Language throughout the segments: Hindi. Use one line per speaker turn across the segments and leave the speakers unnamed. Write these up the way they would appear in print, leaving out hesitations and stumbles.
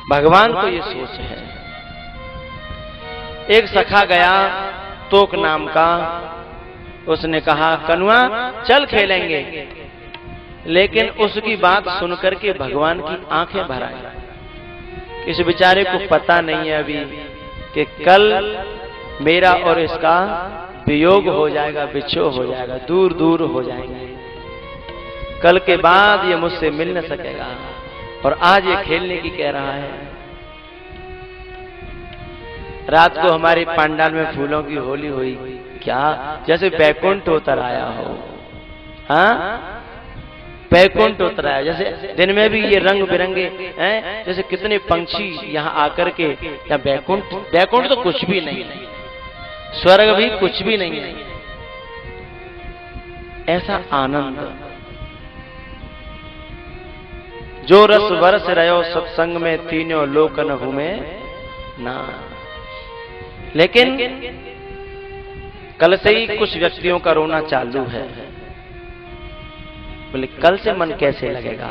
भगवान को ये सोच है। एक सखा गया तोक नाम का, उसने कहा कनुआ चल खेलेंगे, लेकिन उसकी बात सुनकर के भगवान की आंखें भर आई। इस बेचारे को पता नहीं है अभी कि कल मेरा और इसका वियोग हो जाएगा, बिछो हो जाएगा, दूर दूर हो जाएंगे। कल के बाद ये मुझसे मिल न सकेगा और आज ये खेलने की कह रहा है। रात को हमारे पंडाल में फूलों की होली हुई, क्या जैसे बैकुंठ उतर आया हो। हाँ, बैकुंठ उतर आया। जैसे दिन में भी ये रंग बिरंगे हैं, जैसे कितने पंछी यहाँ आकर के, या बैकुंठ, बैकुंठ तो कुछ भी नहीं, स्वर्ग भी कुछ भी नहीं है। ऐसा आनंद जो रस बरस रहो सत्संग में, तीनों लोकन हुमे ना। लेकिन कल से ही कुछ व्यक्तियों का रोना चालू है। बोले कल से मन कैसे लगेगा?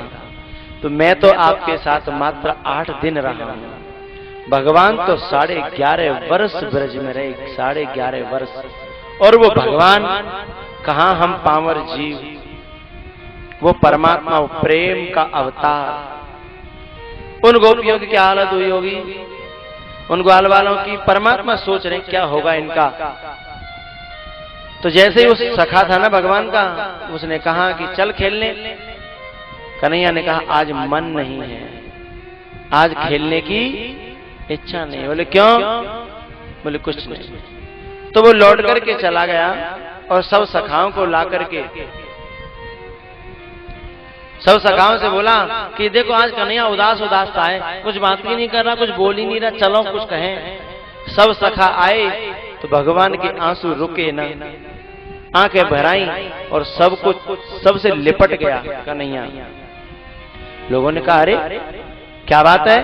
तो मैं तो आपके साथ मात्र 8 दिन रहा हूं, भगवान तो 11.5 वर्ष ब्रज में रहे, 11.5 वर्ष। और वो भगवान कहां, हम पामर जीव, वो परमात्मा, वो प्रेम का अवतार। उन गोपियों की क्या हालत हुई होगी, उन ग्वाल वालों की। परमात्मा सोच रहे क्या होगा इनका। तो जैसे ही उस सखा था ना भगवान का, उसने कहा कि चल खेलने। कन्हैया ने कहा आज मन नहीं है, आज खेलने की इच्छा नहीं। बोले क्यों? बोले कुछ नहीं। तो वो लौट करके चला गया और सब सखाओं को ला करके, सब सखाओं से बोला कि देखो आज कन्हैया उदास उदास था है, कुछ बात भी नहीं कर रहा, कुछ बोल ही नहीं रहा, चलो कुछ कहें। सब सखा आए तो भगवान के आंसू रुके ना, आंखें भराई और सब कुछ सबसे लिपट गया कन्हैया। लोगों ने कहा अरे क्या बात है?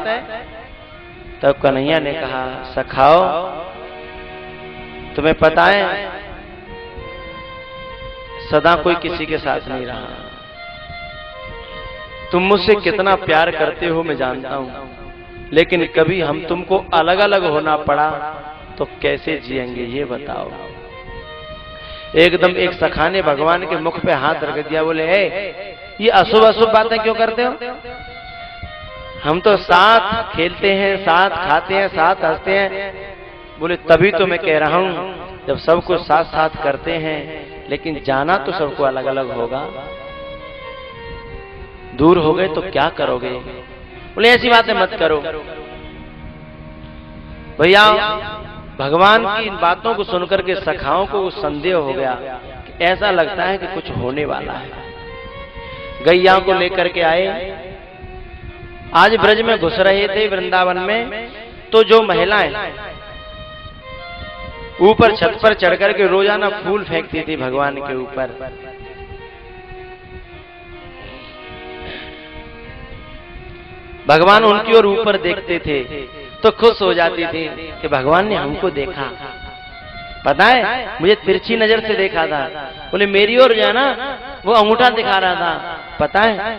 तब कन्हैया ने कहा सखाओ तुम्हें पता है सदा कोई किसी के साथ नहीं रहा, तुम मुझसे कितना प्यार करते हो मैं जानता हूं, लेकिन कभी हम तुमको अलग अलग होना पड़ा तो कैसे जिएंगे ये बताओ। एकदम एक सखा ने भगवान के मुख पे हाथ रख दिया। बोले ये अशुभ अशुभ बातें क्यों करते हो? हम तो साथ खेलते हैं, साथ खाते हैं, साथ हंसते हैं। बोले तभी तो मैं कह रहा हूं जब सब कुछ साथ साथ करते हैं, लेकिन जाना तो सबको अलग अलग होगा। दूर हो गए तो क्या करोगे? बोले ऐसी बातें मत करो। भैया भगवान की इन बातों को सुनकर के सखाओं को संदेह हो गया कि ऐसा लगता है कि कुछ होने वाला है। गैया को लेकर के आए, आज ब्रज में घुस रहे थे वृंदावन में, तो जो महिलाएं ऊपर छत पर चढ़ करके रोजाना फूल फेंकती थी भगवान के ऊपर, भगवान उनकी ओर ऊपर देखते थे तो खुश हो जाती थी कि भगवान ने हमको देखा। पता है मुझे तिरछी नजर से देखा था। बोले मेरी ओर जो है ना वो अंगूठा दिखा रहा था, पता है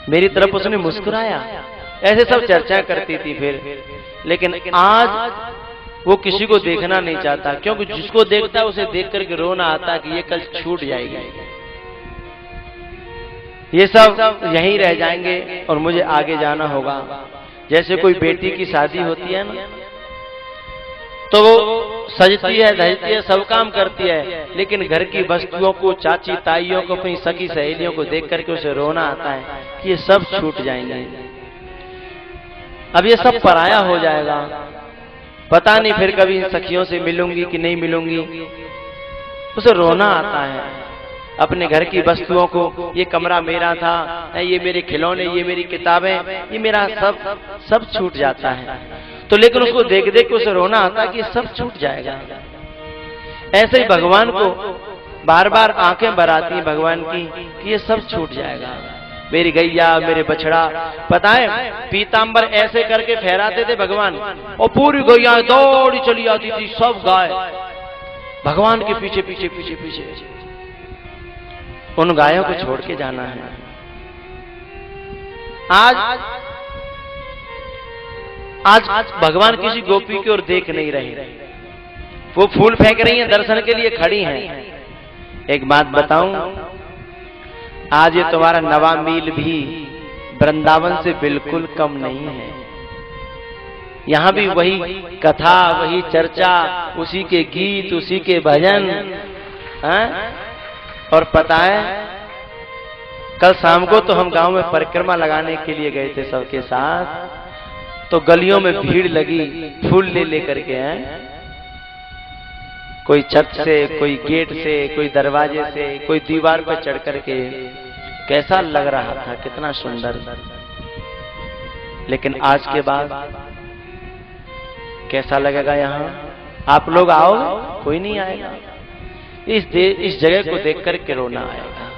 मेरी तरफ उसने मुस्कुराया। ऐसे सब चर्चा करती थी फिर। लेकिन आज वो किसी को देखना नहीं चाहता, क्योंकि जिसको देखता है उसे देख करके रोना आता कि ये कल छूट जाएगी, ये सब यहीं रह जाएंगे और मुझे आगे जाना होगा। जैसे कोई बेटी की शादी होती है ना, तो वो सजती है, धजती है, सब काम करती है, लेकिन घर की वस्तुओं को, चाची ताइयों को, अपनी सगी सहेलियों को देख करके उसे रोना आता है कि ये सब छूट जाएंगे, अब ये सब पराया हो जाएगा, पता नहीं फिर कभी इन सखियों से मिलूंगी कि नहीं मिलूंगी। उसे रोना आता है अपने घर की वस्तुओं को, ये कमरा मेरा था, ये मेरे खिलौने, ये मेरी किताबें, ये मेरा सब छूट जाता है। तो लेकिन उसको देख देख के उसे रोना आता कि सब छूट जाएगा। ऐसे ही भगवान को बार बार आंखें भर आती हैं भगवान की कि ये सब छूट जाएगा, मेरी गैया, मेरे बछड़ा। पता है पीतांबर ऐसे करके फहराते थे भगवान, और पूरी गैया दौड़ी चली आती थी, सब गाय भगवान के पीछे पीछे पीछे पीछे। उन गायों को छोड़ के जाना है। आज आज भगवान किसी गोपी की ओर देख नहीं रहे, वो फूल फेंक रही हैं, दर्शन के लिए खड़ी हैं। एक बात बताऊं, आज ये तुम्हारा नवा मील भी वृंदावन से बिल्कुल कम नहीं है। यहां भी वही कथा, वही चर्चा, उसी के गीत, उसी के भजन। और पता है, कल शाम को तो हम गांव में परिक्रमा लगाने के लिए गए थे सबके साथ, तो गलियों में भीड़ लगी फूल ले लेकर के हैं, कोई छत से, कोई गेट से, कोई दरवाजे से, कोई दीवार पर चढ़ करके। कैसा लग रहा था, कितना सुंदर। लेकिन आज के बाद कैसा लगेगा यहाँ? आप लोग आओ, कोई नहीं आएगा। इस जगह को देख करके रोना आएगा।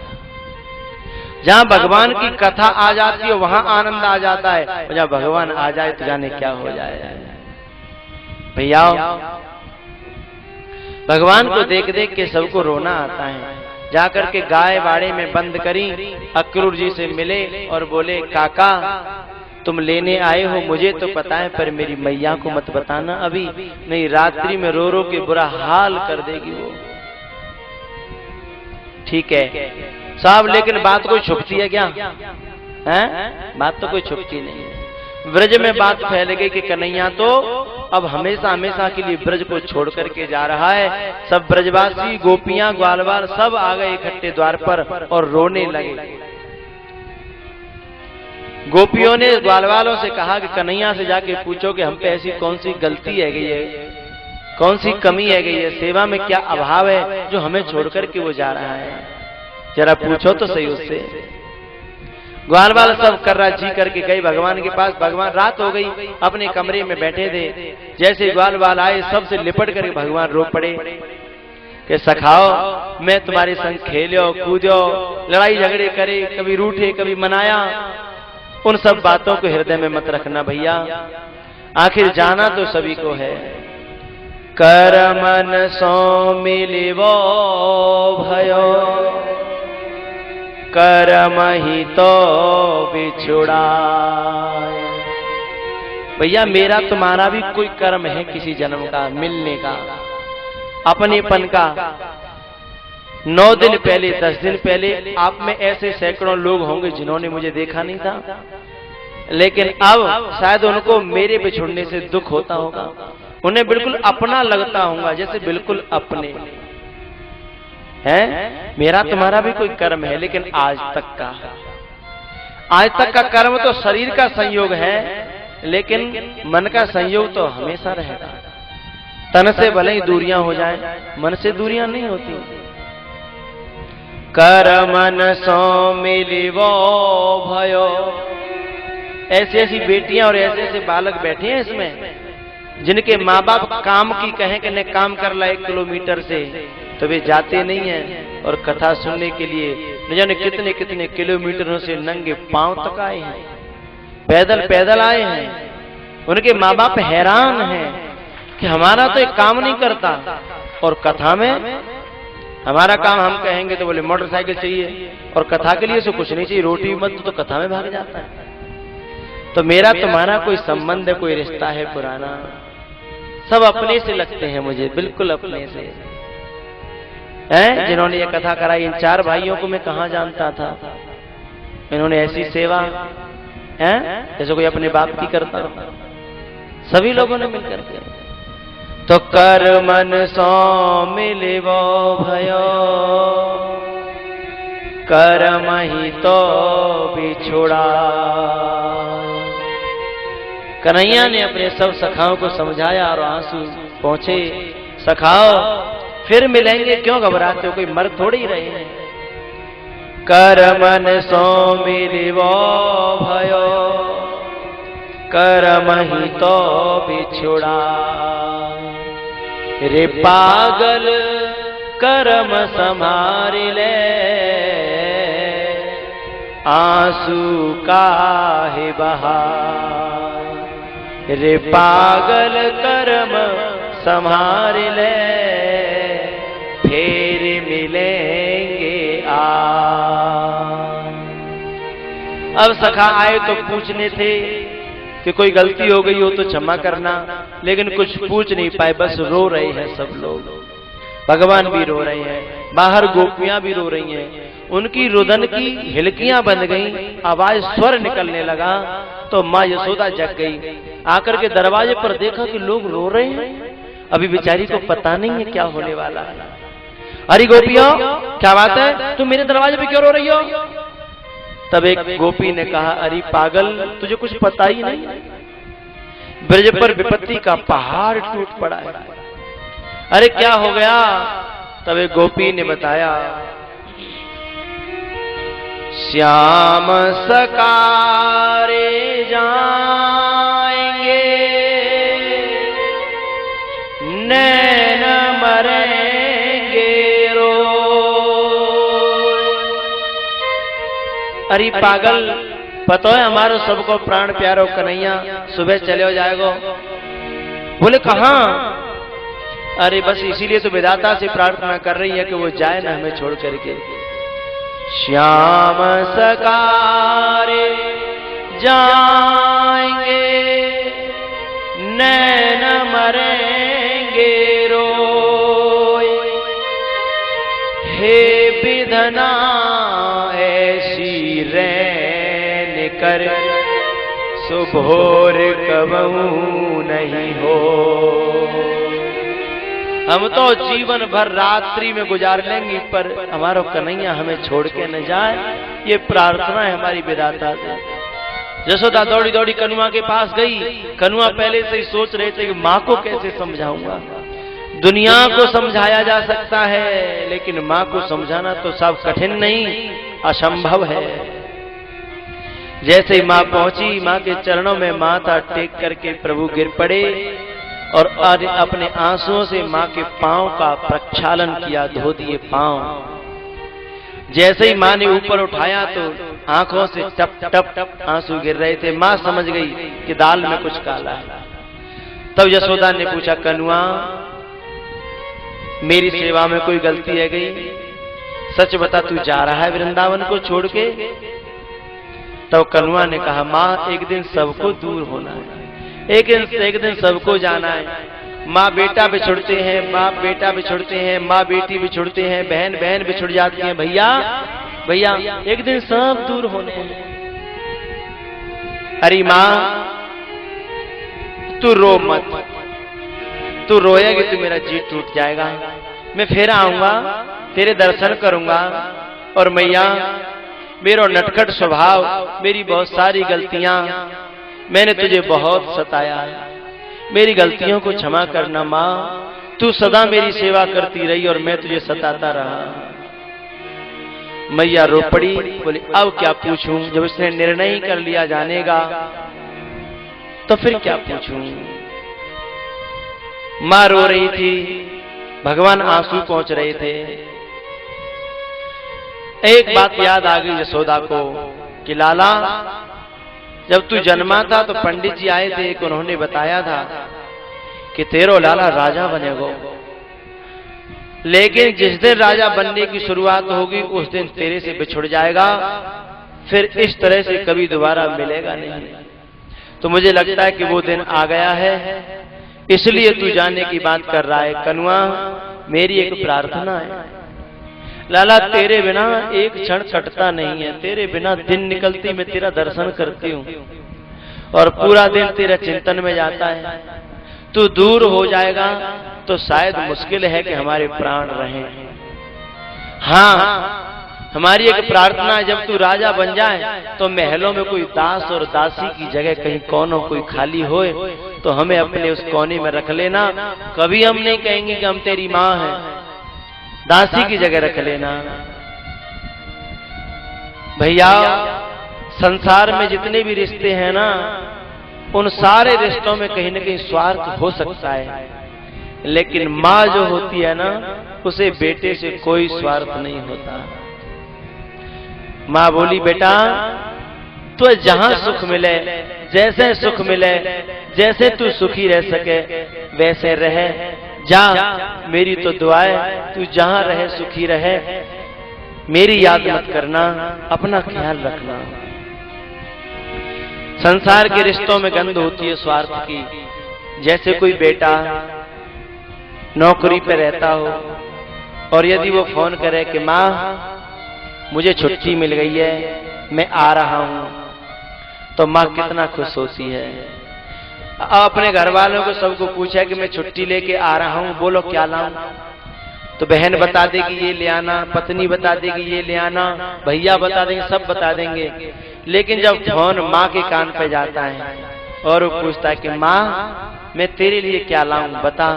जहां भगवान की कथा आ जाती है वहां आनंद आ जाता है, और जहां भगवान आ जाए तो जाने क्या हो जाए। भैया, भगवान को देख देख के सबको रोना आता है। जाकर के गाय बाड़े में बंद करी, अक्रूर जी से मिले और बोले, काका तुम लेने आए हो मुझे तो पता है, पर मेरी मैया को मत बताना अभी, नहीं रात्रि में रो रो के बुरा हाल कर देगी वो। ठीक है साहब, लेकिन बात कोई छुपती है क्या? हैं? बात तो कोई छुपती नहीं है। ब्रज में बात फैल गई कि कन्हैया तो अब हमेशा हमेशा के लिए ब्रज को छोड़ करके जा रहा है। सब ब्रजवासी, गोपियां, ग्वालवाल सब आ गए इकट्ठे द्वार पर और रोने लगे। गोपियों ने ग्वालवालों से कहा कि कन्हैया से जाके पूछो कि हम पे ऐसी कौन सी गलती है गई है, कौन सी कमी है गई है, सेवा में क्या अभाव है जो हमें छोड़ करके वो जा रहा है, जरा पूछो तो सही उससे। ग्वालवाल सब कर्रा जी करके गए भगवान के पास। भगवान, रात हो गई, अपने कमरे में बैठे थे। जैसे ग्वालवाल आए, सबसे लिपट करके भगवान रो पड़े कि सखाओ, मैं तुम्हारे संग खेलो कूदो, लड़ाई झगड़े करे, कभी रूठे कभी मनाया, उन सब बातों को हृदय में मत रखना भैया, आखिर जाना तो सभी को है। कर मन सो मिलिवो भयो, कर्म ही तो बिछुड़ा। भैया मेरा तुम्हारा भी कोई कर्म है किसी जन्म का, मिलने का, अपनेपन का। 9 दिन पहले, 10 दिन पहले आप में ऐसे सैकड़ों लोग होंगे जिन्होंने मुझे देखा नहीं था, लेकिन अब शायद उनको मेरे बिछुड़ने से दुख होता होगा, उन्हें बिल्कुल अपना लगता होगा, जैसे बिल्कुल अपने हैं। मेरा तुम्हारा भी कोई कर्म है, लेकिन आज तक का कर्म तो शरीर का संयोग है, लेकिन मन का संयोग तो हमेशा रहेगा। तन से भले ही दूरियां हो जाएं, मन से दूरियां नहीं होती। कर मन सो मिलिवो भयो। ऐसी ऐसी बेटियां और ऐसे ऐसे बालक बैठे हैं इसमें, जिनके माँ बाप काम की कहें कि नहीं काम कर ला 1 किलोमीटर से, तो वे जाते नहीं हैं और कथा सुनने के लिए न जाने कितने कितने किलोमीटरों से नंगे पांव तक आए हैं, पैदल पैदल आए हैं। उनके माँ बाप हैरान हैं कि हमारा तो एक काम नहीं करता, और कथा में हमारा काम हम कहेंगे तो बोले मोटरसाइकिल चाहिए, और कथा के लिए से कुछ नहीं चाहिए, रोटी मत तो कथा में भाग जाता है। तो मेरा तुम्हारा कोई संबंध है, कोई रिश्ता है पुराना, सब अपने से लगते हैं मुझे, बिल्कुल अपने से हैं। जिन्होंने ये कथा कराई, इन 4 भाइयों को मैं कहां जानता था। इन्होंने ऐसी सेवा है जैसे कोई अपने बाप की करता, सभी लोगों ने मिलकर के। तो कर मन सो मिलिवो भयो, कर्म ही तो बिछुड़ा। कन्हैया ने अपने सब सखाओं को समझाया और आंसू पहुंचे। सखाओ फिर मिलेंगे, क्यों घबराते हो, कोई मर थोड़ी ही रहे हैं। कर मन सो मिलिवो भयो, कर्म ही तो बिछुड़ा। रे पागल कर्म संभार ले, आंसू काहे बहा। रे पागल कर्म संभार ले, फिर मिलेंगे आज। अब सखा आए तो पूछने थे कि कोई गलती हो गई हो तो क्षमा करना, लेकिन कुछ पूछ नहीं पाए, बस रो रहे हैं सब लोग। भगवान भी रो रहे हैं, बाहर गोपियां भी रो रही हैं, उनकी रुदन की हिलकियां बंद गईं, आवाज स्वर निकलने लगा। तो माँ यशोदा जग गई, आकर के दरवाजे पर देखा कि लोग रो रहे हैं, अभी बेचारी को पता नहीं है क्या होने वाला है। अरे गोपियों, क्या बात है, तुम मेरे दरवाजे पे क्यों रो रही हो? तब एक गोपी ने कहा, अरे पागल, तुझे कुछ पता ही नहीं, ब्रज पर विपत्ति का पहाड़ टूट पड़ा है। अरे क्या हो गया? तब एक गोपी ने बताया, श्याम सकारे जाएंगे, नैन मरेंगे रो। अरे पागल, पता है हमारो सबको प्राण प्यारो कन्हैया सुबह चले हो जाएगो। बोले कहां? अरे बस इसीलिए तो विधाता से प्रार्थना कर रही है कि वो जाए ना हमें छोड़ करके। श्याम सकारे जाएंगे, नैन मरेंगे रोए, हे विधना ऐसी रैन कर, सुभोर कबहू नहीं हो। हम तो जीवन भर रात्रि में गुजार लेंगे, पर हमारा कन्हैया हमें छोड़ के न जाए, ये प्रार्थना है हमारी विधाता से। यशोदा दौड़ी दौड़ी कनुआ के पास गई। कनुआ पहले से ही सोच रहे थे कि माँ को कैसे समझाऊंगा। दुनिया को समझाया जा सकता है, लेकिन माँ को समझाना तो सब कठिन नहीं, असंभव है। जैसे ही माँ पहुंची, माँ के चरणों में माथा टेक करके प्रभु गिर पड़े और अपने आंसुओं से माँ के पांव का प्रक्षालन किया, धो दिए पांव। जैसे ही माँ ने ऊपर उठाया तो आंखों से टप टप आंसू गिर रहे थे। माँ समझ गई कि दाल में कुछ काला है। तब यशोदा ने पूछा, कनुआ मेरी सेवा में कोई गलती है गई? सच बता, तू जा रहा है वृंदावन को छोड़ के? तब कनुआ ने कहा, माँ एक दिन सबको दूर होना है, एक दिन सबको जाना है। माँ बेटा बिछुड़ते हैं, बाप बेटा बिछुड़ते हैं, माँ बेटी बिछुड़ते हैं, बहन बहन बिछुड़ जाती हैं। भैया भैया एक दिन सब दूर होने हैं। अरे माँ तू रो मत, तू रोएगी तो मेरा जी टूट जाएगा। मैं फिर आऊंगा, तेरे दर्शन करूंगा। और मैया मेरा नटखट स्वभाव, मेरी बहुत सारी गलतियां, मैंने तुझे बहुत सताया है, मेरी गलतियों को क्षमा करना माँ। तू सदा मेरी सेवा करती रही और मैं तुझे सताता रहा। मैया रो पड़ी, बोली अब क्या पूछूं, जब उसने निर्णय ही कर लिया जाने का तो फिर क्या पूछूं। माँ रो रही थी, भगवान आंसू पहुंच रहे थे। एक बात याद आ गई यशोदा को कि लाला जब तू जन्मा था तो पंडित जी आए थे, उन्होंने बताया था कि तेरो लाला राजा बनेगा, लेकिन जिस दिन राजा बनने की शुरुआत होगी उस दिन तेरे से बिछुड़ जाएगा, फिर इस तरह से कभी दोबारा मिलेगा नहीं। तो मुझे लगता है कि वो दिन आ गया है, इसलिए तू जाने की बात कर रहा है। कनुआ मेरी एक प्रार्थना है, लाला तेरे बिना एक क्षण कटता नहीं है, तेरे बिना दिन निकलती मैं तेरा दर्शन करती हूँ और पूरा दिन तेरा चिंतन में जाता है। तू दूर हो जाएगा तो शायद मुश्किल है कि हमारे प्राण रहें। हाँ, हमारी एक प्रार्थना है, जब तू राजा बन जाए तो महलों में कोई दास और दासी की जगह कहीं कोनों कोई खाली होए तो हमें अपने उस कोने में रख लेना। कभी हम नहीं कहेंगे कि हम तेरी माँ हैं, दासी की जगह रख लेना। भैया संसार में जितने भी रिश्ते हैं ना, उन सारे रिश्तों में कहीं न कहीं स्वार्थ हो सकता है, लेकिन माँ जो होती है ना, उसे बेटे से कोई स्वार्थ नहीं होता। माँ बोली बेटा तो जहां सुख मिले, जैसे सुख मिले, जैसे तू सुखी रह सके वैसे रहे, जा, मेरी तो दुआ है तू जहां रहे सुखी रहे, मेरी याद मत करना, अपना ख्याल रखना। संसार के रिश्तों में गंध होती है स्वार्थ की। जैसे कोई बेटा नौकरी पे रहता हो और यदि वो फोन करे कि माँ मुझे छुट्टी मिल गई है, मैं आ रहा हूं, तो माँ कितना खुश होती है। अपने घर वालों को सबको पूछा कि मैं छुट्टी लेके आ रहा हूं, बोलो क्या लाऊं, तो बहन बता देगी ये ले आना, पत्नी बता देगी ये ले आना, भैया बता देंगे, सब बता देंगे। लेकिन जब फोन माँ के कान पे जाता है और वो पूछता है कि माँ मैं तेरे लिए क्या लाऊं बता,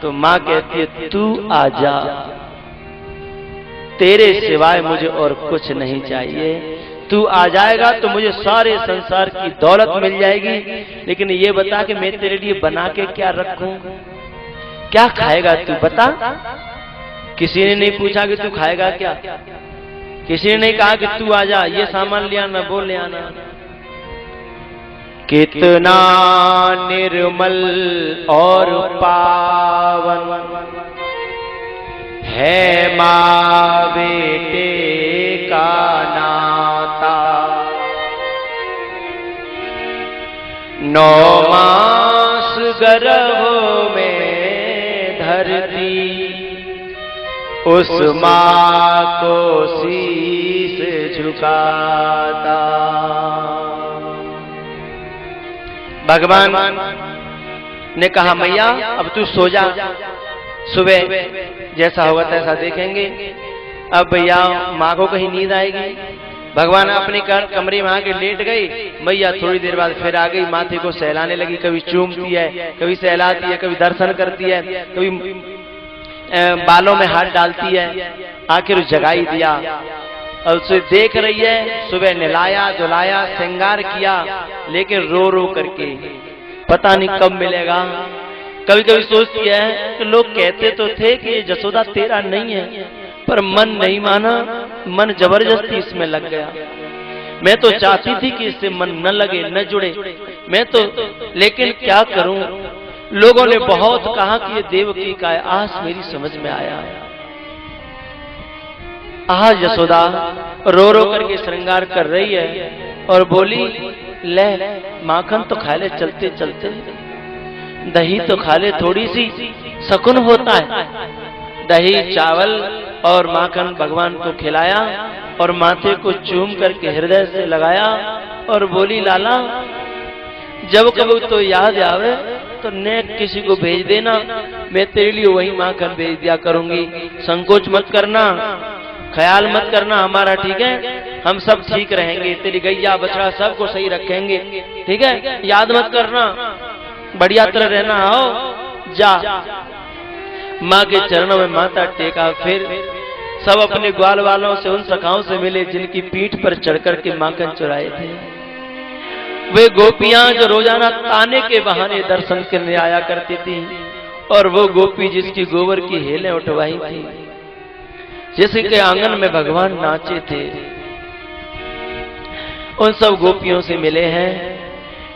तो माँ कहती है तू आजा, तेरे सिवाय मुझे और कुछ नहीं चाहिए। तू आ जाएगा तो मुझे सारे संसार की दौलत मिल जाएगी, लेकिन ये बता कि मैं तेरे लिए बना के क्या रखूं, क्या खाएगा तू बता। किसी ने नहीं पूछा कि तू खाएगा क्या, किसी ने नहीं कहा कि तू आजा ये सामान ले आना, वो ले आना। कितना निर्मल और पावन है माँ बेटे का नाता, 9 मास गर्भ में धरती उस माँ को शीश झुकाता। भगवान ने कहा मैया अब तू सो जा, सुबह जैसा होगा तैसा देखेंगे। अब भैया माँ को कहीं नींद आएगी, भगवान अपने कमरे में आके लेट गई। मैया थोड़ी देर बाद फिर आ गई, माथे को सहलाने लगी, कभी चूमती है, कभी सहलाती है, कभी दर्शन करती है, कभी बालों में हाथ डालती है। आखिर जगाई दिया और उसे देख रही है। सुबह नहलाया धुलाया श्रृंगार किया, लेकिन रो रो करके पता नहीं कब मिलेगा। कभी कभी सोचती है कि लोग कहते तो थे कि जसोदा तेरा नहीं है, पर मन नहीं माना, मन जबरदस्ती इसमें लग गया। मैं तो चाहती थी कि इससे मन न लगे न जुड़े, मैं तो, लेकिन क्या करूं, लोगों ने बहुत कहा कि ये देवकी का है, आज मेरी समझ में आया। आज यशोदा रो रो करके श्रृंगार कर रही है और बोली ले माखन तो खा ले, चलते चलते दही तो खा ले, थोड़ी सी शकुन होता है। दही चावल और माखन भगवान को खिलाया और माथे को चूम करके हृदय से लगाया और बोली लाला जब कभी तो याद आवे तो नेक किसी को भेज देना, मैं तेरे लिए वही माखन भेज दिया करूंगी। संकोच मत करना, ख्याल मत करना हमारा, ठीक है, हम सब ठीक रहेंगे, तेरी गैया बछड़ा सबको सही रखेंगे, ठीक है, याद मत करना, बढ़िया तरह रहना। आओ जा। माँ के चरणों में माथा टेका, फिर सब अपने ग्वाल वालों से, उन सखाओं से मिले जिनकी पीठ पर चढ़कर के माखन चुराए थे। वे गोपियां जो रोजाना ताने के बहाने दर्शन करने आया करती थी, और वो गोपी जिसकी गोबर की हेलें उठवाई थी, जिसके आंगन में भगवान नाचे थे, उन सब गोपियों से मिले हैं।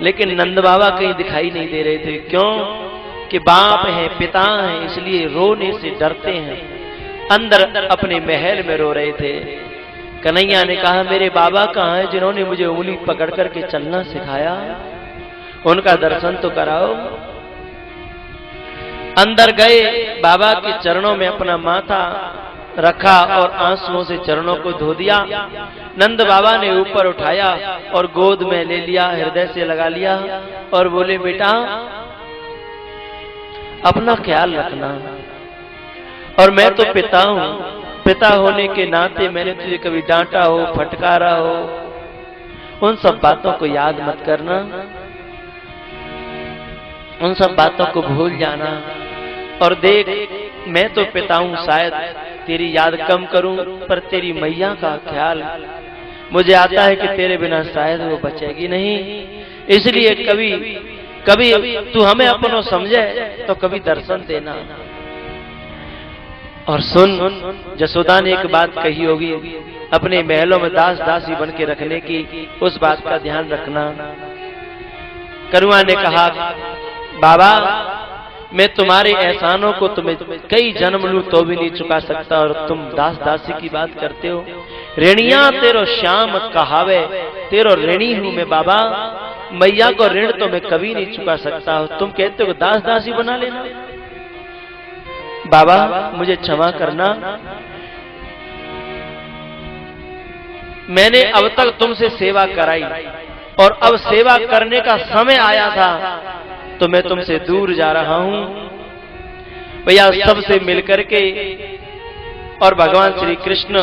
लेकिन नंद बाबा कहीं दिखाई नहीं दे रहे थे। क्यों? कि बाप हैं, पिता हैं, इसलिए रोने से डरते हैं। अंदर अपने महल में रो रहे थे। कन्हैया ने कहा मेरे बाबा कहाँ हैं जिन्होंने मुझे उंगली पकड़ करके चलना सिखाया, उनका दर्शन तो कराओ। अंदर गए, बाबा के चरणों में अपना माथा रखा और आंसुओं से चरणों को धो दिया। नंद बाबा ने ऊपर उठाया और गोद में ले लिया, हृदय से लगा लिया और बोले बेटा अपना ख्याल रखना, और मैं तो पिता हूं, पिता होने के नाते मैंने तुझे कभी डांटा हो, फटकारा हो, उन सब बातों को याद मत करना, उन सब बातों को भूल जाना। और देख मैं तो पिता हूं, शायद तेरी याद कम करूं, पर तेरी मैया का ख्याल मुझे आता है कि तेरे बिना शायद वो बचेगी नहीं। इसलिए कभी कभी तू हमें अपनों समझे तो कभी दर्शन देना। और सुन, जसोदा ने एक बात कही होगी, अपने महलों में दास दासी बन के रखने की, उस बात का ध्यान रखना। करुआ ने कहा बाबा मैं तुम्हारे एहसानों को तुम्हें कई जन्म लूं तो भी नहीं चुका सकता, और तुम दास दासी की बात करते हो। ऋणिया तेरो श्याम कहावे, तेरो ऋणी हूं मैं बाबा, मैया को ऋण तो मैं कभी नहीं चुका सकता हूं, तुम कहते हो दास दासी बना लेना। बाबा मुझे क्षमा करना, मैंने अब तक तुमसे सेवा कराई और अब सेवा करने का समय आया था तो मैं तुमसे दूर जा रहा हूं। भैया सबसे मिलकर के और भगवान श्री कृष्ण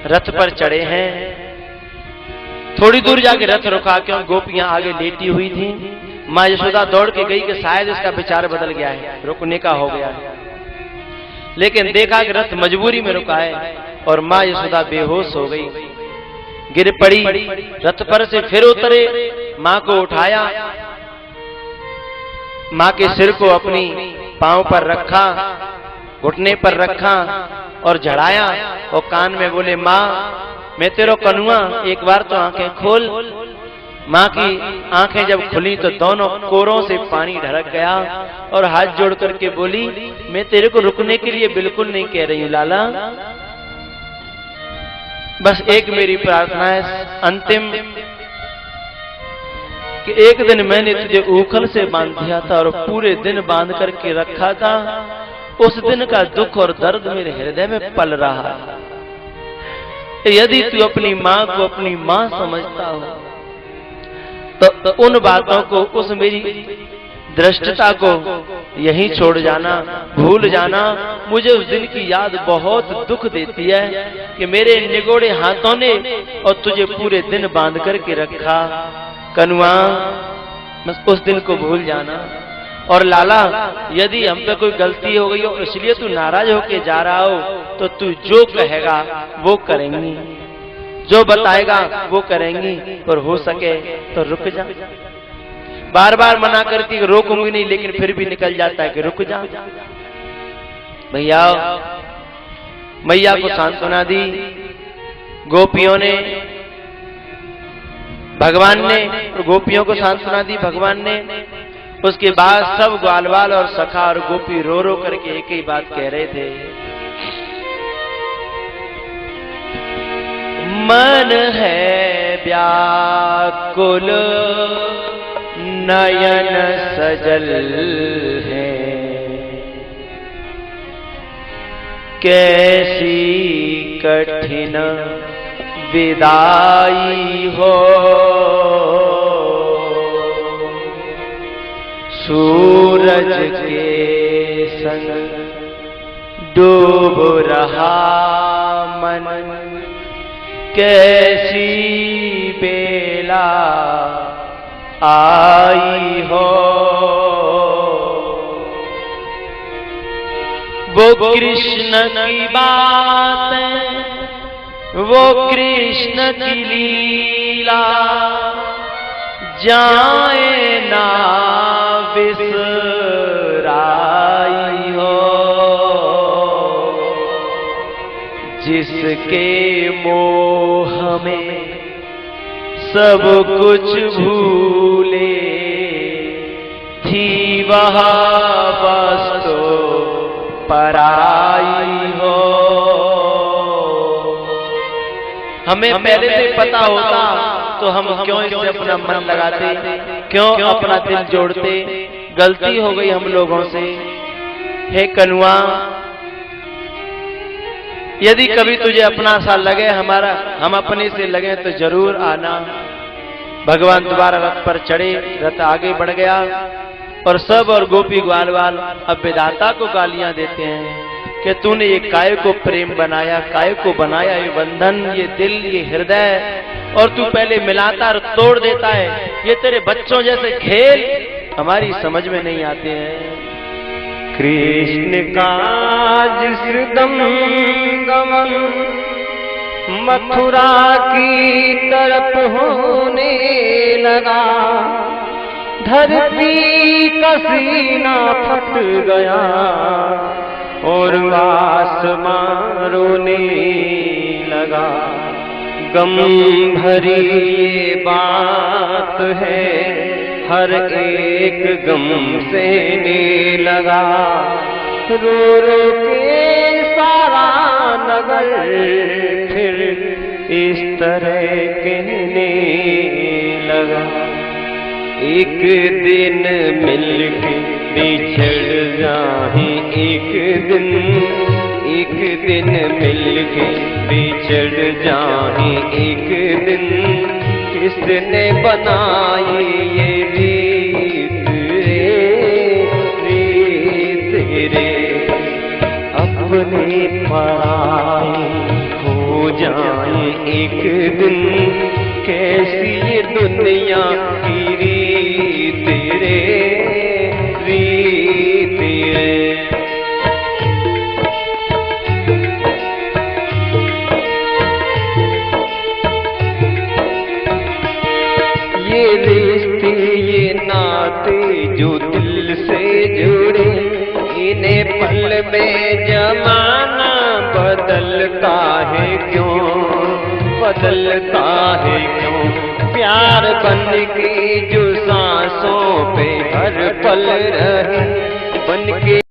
रथ पर चढ़े हैं। थोड़ी दूर जाके रथ रुका, क्यों गोपियां आगे लेटी हुई थी। मां यशोदा दौड़ के गई कि शायद इसका विचार बदल गया है, रुकने का हो गया है। लेकिन देखा कि रथ मजबूरी में रुका है और मां यशोदा बेहोश हो गई, गिर पड़ी। रथ पर से फिर उतरे, मां को उठाया, मां के सिर को अपनी पांव पर रखा, घुटने पर रखा और झड़ाया और कान में बोले, मां मैं तेरो कनुआ, एक बार तो आंखें खोल। मां की आंखें जब खुली तो दोनों कोरों से पानी ढरक गया और हाथ जोड़ करके बोली, मैं तेरे को रुकने के लिए बिल्कुल नहीं कह रही हूं लाला, बस एक मेरी प्रार्थना है अंतिम, कि एक दिन मैंने तुझे ऊखल से बांध दिया था और पूरे दिन बांध करके रखा था, उस दिन का दुख और दर्द मेरे हृदय में पल रहा है। यदि तू अपनी मां को अपनी मां समझता हो तो उन बातों को, उस मेरी दृष्टता को यहीं छोड़ जाना, भूल जाना। मुझे उस दिन की याद बहुत दुख देती है कि मेरे निगोड़े हाथों ने और तुझे पूरे दिन बांध करके रखा। कनुआ बस उस दिन को भूल जाना। और लाला यदि हम पे कोई गलती हो गई हो इसलिए तू नाराज होके जा रहा हो तो तू जो कहेगा वो करेंगी, जो बताएगा वो करेंगी, पर हो सके तो रुक जा। बार बार मना करती कि रोकूंगी नहीं, लेकिन फिर भी निकल जाता है कि रुक जा। भैया मैया को सांत्वना दी गोपियों ने, भगवान ने गोपियों को सांत्वना दी भगवान ने। उसके बाद सब ग्वालवाल और सखा और गोपी रो रो करके एक ही बात कह रहे थे, मन है व्याकुल नयन सजल है, कैसी कठिन विदाई हो, सूरज के संग डूब रहा मन, कैसी बेला आई हो। वो कृष्ण की बात, वो कृष्ण की लीला, जाए ना बिसराई हो, जिसके मोह में सब कुछ भूले थी वह बस तो पराई हो। हमें पहले से पता होता तो हम क्यों इससे अपना मन लगाते, क्यों अपना दिल जोड़ते। गलती हो गई हम लोगों से। हे कनुआ, यदि कभी तुझे अपना सा लगे, हम अपने से लगे तो जरूर आना। भगवान दोबारा रथ पर चढ़े, रथ आगे बढ़ गया और सब और गोपी ग्वालवाल अब विधाता को गालियां देते हैं कि तूने ये काय को प्रेम बनाया, काय को बनाया ये बंधन, ये दिल, ये हृदय, और तू पहले मिलाता और तोड़ देता है। ये तेरे बच्चों जैसे खेल हमारी समझ में नहीं आते हैं।
कृष्ण का जिसदम गमन मथुरा की तरफ होने लगा, धरती का सीना फट गया और आसमां रोने लगा। गम भरी ये बात है, हर एक गम सहने लगा। रो रो के सारा नगर फिर इस तरह कहने लगा। एक दिन मिलके बिछड़ जाए, एक दिन मिलके बिछड़ जाए, एक दिन किसने बनाई ये रीत रे, अपने पराए हो जाए एक दिन, कैसी ये दुनिया की रीत रे, रीत रे। ये रिश्ते ये नाते जो दिल से जुड़े, इन्हें पल में जमाना बदलता है क्यों, बदलता है क्यों। प्यार बन के जो सांसों पे हर पल रहे, बन के